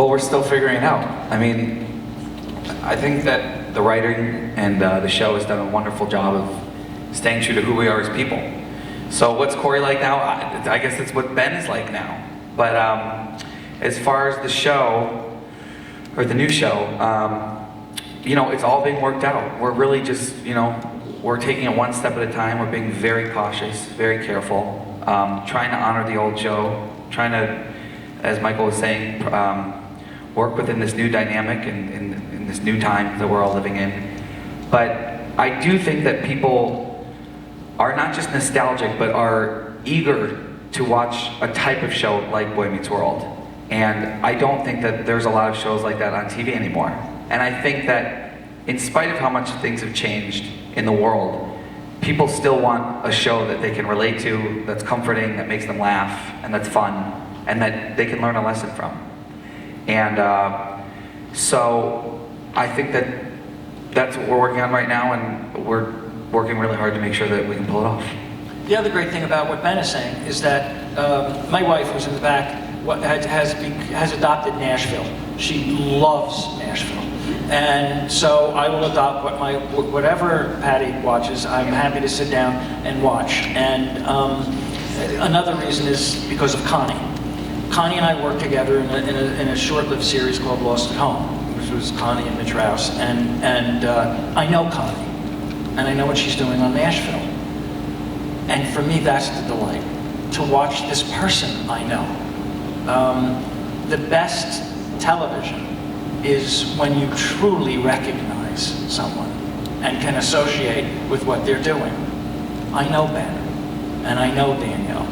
Well, we're still figuring it out. I mean, I think that the writing and the show has done a wonderful job of staying true to who we are as people. So what's Corey like now? I guess it's what Ben is like now. But as far as the show, or the new show, you know, it's all being worked out. We're really just, you know, we're taking it one step at a time. We're being very cautious, very careful, trying to honor the old show, trying to, as Michael was saying, work within this new dynamic and in this new time that we're all living in. But I do think that people are not just nostalgic, but are eager to watch a type of show like Boy Meets World. And I don't think that there's a lot of shows like that on TV anymore. And I think that in spite of how much things have changed in the world, people still want a show that they can relate to, that's comforting, that makes them laugh, and that's fun, and that they can learn a lesson from. And so I think that that's what we're working on right now, and we're working really hard to make sure that we can pull it off. The other great thing about what Ben is saying is that my wife, who's in the back, has adopted Nashville. She loves Nashville. And so I will adopt whatever Patty watches. I'm happy to sit down and watch. And another reason is because of Connie. Connie and I worked together in a short-lived series called Lost at Home, which was Connie and Mitch Rouse. And I know Connie, and I know what she's doing on Nashville. And for me, that's the delight, to watch this person I know. The best television is when you truly recognize someone and can associate with what they're doing. I know Ben, and I know Danielle,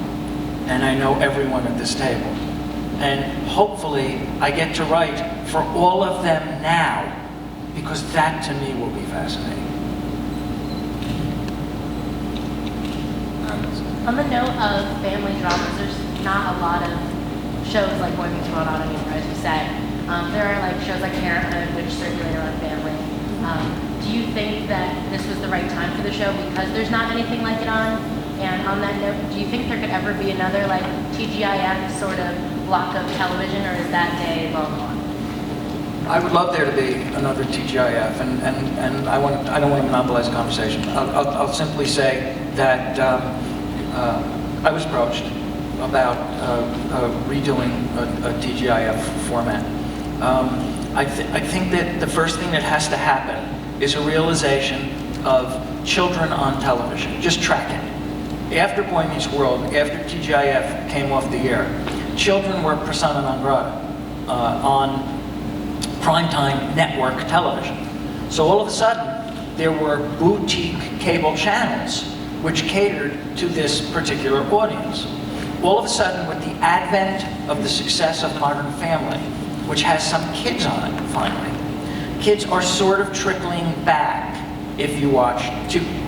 and I know everyone at this table. And hopefully I get to write for all of them now, because that to me will be fascinating. On the note of family dramas, there's not a lot of shows like Boy Meets World on anymore, as you said. There are like shows like Parenthood, which circulate around family. Do you think that this was the right time for the show because there's not anything like it on? And on that note, do you think there could ever be another like TGIF sort of block of television, or is that day long gone? I would love there to be another TGIF, and I don't want to monopolize the conversation. I'll simply say that I was approached about redoing a TGIF format. I think that the first thing that has to happen is a realization of children on television. Just track it. After Boy Meets World, after TGIF came off the air, children were persona non grata on primetime network television. So all of a sudden, there were boutique cable channels which catered to this particular audience. All of a sudden, with the advent of the success of Modern Family, which has some kids on it, finally, kids are sort of trickling back if you watch.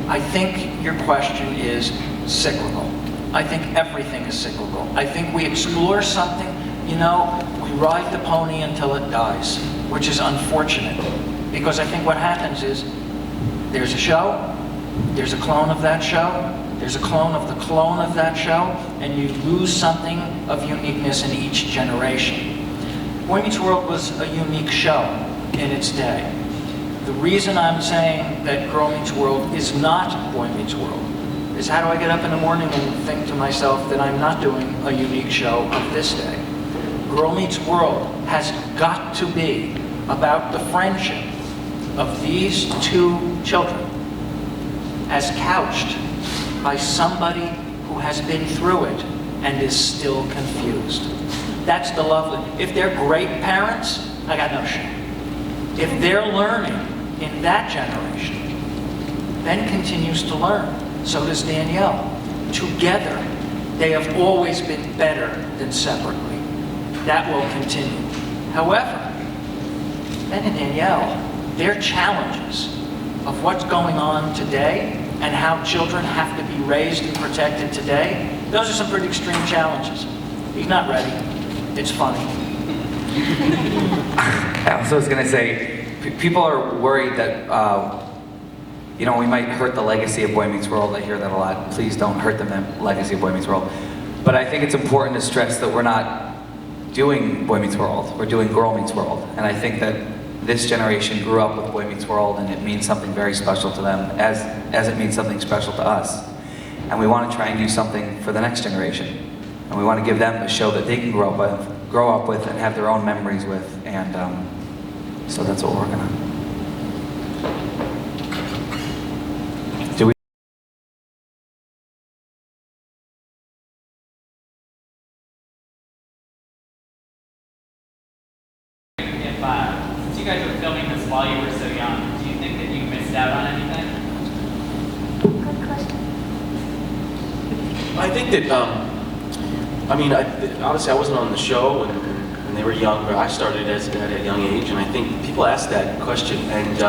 I think your question is cyclical. I think everything is cyclical. I think we explore something, you know, we ride the pony until it dies, which is unfortunate. Because I think what happens is, there's a show, there's a clone of that show, there's a clone of the clone of that show, and you lose something of uniqueness in each generation. Boy Meets World was a unique show in its day. The reason I'm saying that Girl Meets World is not Boy Meets World is, how do I get up in the morning and think to myself that I'm not doing a unique show of this day? Girl Meets World has got to be about the friendship of these two children as couched by somebody who has been through it and is still confused. That's the lovely. If they're great parents, I got no shame. If they're learning in that generation, Ben continues to learn. So does Danielle. Together, they have always been better than separately. That will continue. However, Ben and Danielle, their challenges of what's going on today and how children have to be raised and protected today, those are some pretty extreme challenges. He's not ready. It's funny. I also was going to say, people are worried that, you know, we might hurt the legacy of Boy Meets World. I hear that a lot. Please don't hurt the legacy of Boy Meets World. But I think it's important to stress that we're not doing Boy Meets World or doing Girl Meets World. And I think that this generation grew up with Boy Meets World, and it means something very special to them, as it means something special to us. And we want to try and do something for the next generation. And we want to give them a show that they can grow up with and have their own memories with. And so that's what we're working on. Do we? Since you guys were filming this while you were so young, do you think that you missed out on anything? Good question. I think that, obviously I wasn't on the show when they were young, but I started at a young age, and I think people ask that question, and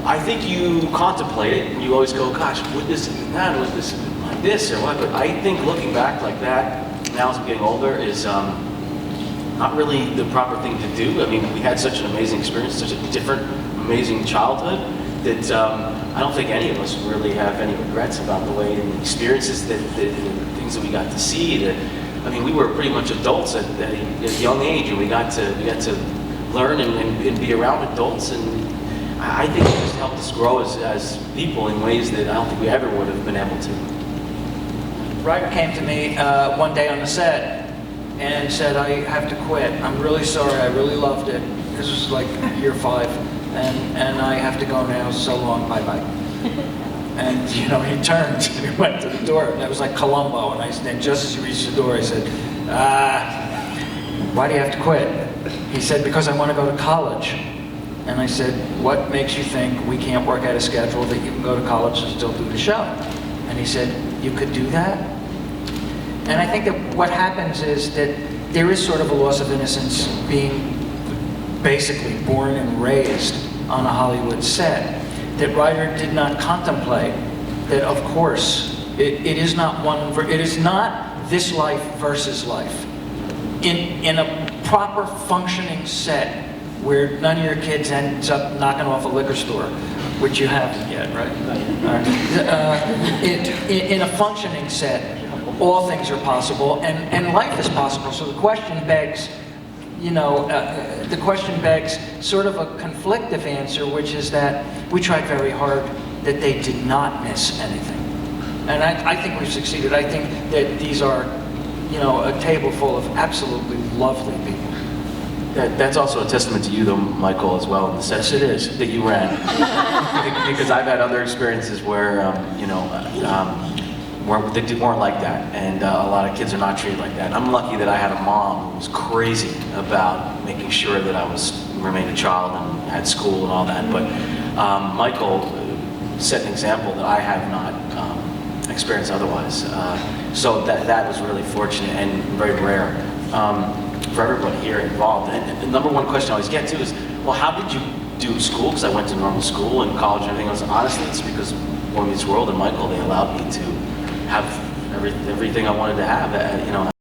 I think you contemplate it, and you always go, gosh, would this have been that, was this like this, or what? But I think looking back like that, now as I'm getting older, is not really the proper thing to do. I mean, we had such an amazing experience, such a different, amazing childhood, that I don't think any of us really have any regrets about the way and the experiences the things that we got to see. I mean, we were pretty much adults at a young age, and we got to learn and be around adults, and I think it just helped us grow as people in ways that I don't think we ever would have been able to. Ryder came to me one day on the set and said, I have to quit. I'm really sorry, I really loved it. This was like year 5, and I have to go now, so long, bye-bye. And he turned and he went to the door, and that was like Columbo, and just as he reached the door, I said, why do you have to quit? He said, because I want to go to college. And I said, what makes you think we can't work out a schedule that you can go to college and still do the show? And he said, you could do that? And I think that what happens is that there is sort of a loss of innocence being basically born and raised on a Hollywood set, that Ryder did not contemplate that, of course, it is not this life versus life. In a proper functioning set where none of your kids ends up knocking off a liquor store, which you haven't yet, right? In a functioning set, all things are possible, and life is possible. So the question begs, sort of a conflictive answer, which is that we tried very hard that they did not miss anything. And I think we've succeeded. I think that these are, a table full of absolutely lovely people. That's also a testament to you, though, Michael, as well, in the sense Yes, it is. that you ran. Because I've had other experiences where, they weren't like that, and a lot of kids are not treated like that. And I'm lucky that I had a mom who was crazy about making sure that I remained a child and had school and all that. But Michael set an example that I have not experienced otherwise. So that was really fortunate and very rare for everybody here involved. And the number one question I always get to is, well, how did you do school? Because I went to normal school and college and everything else. Honestly, it's because Boy Meets World and Michael, they allowed me to have everything I wanted to have.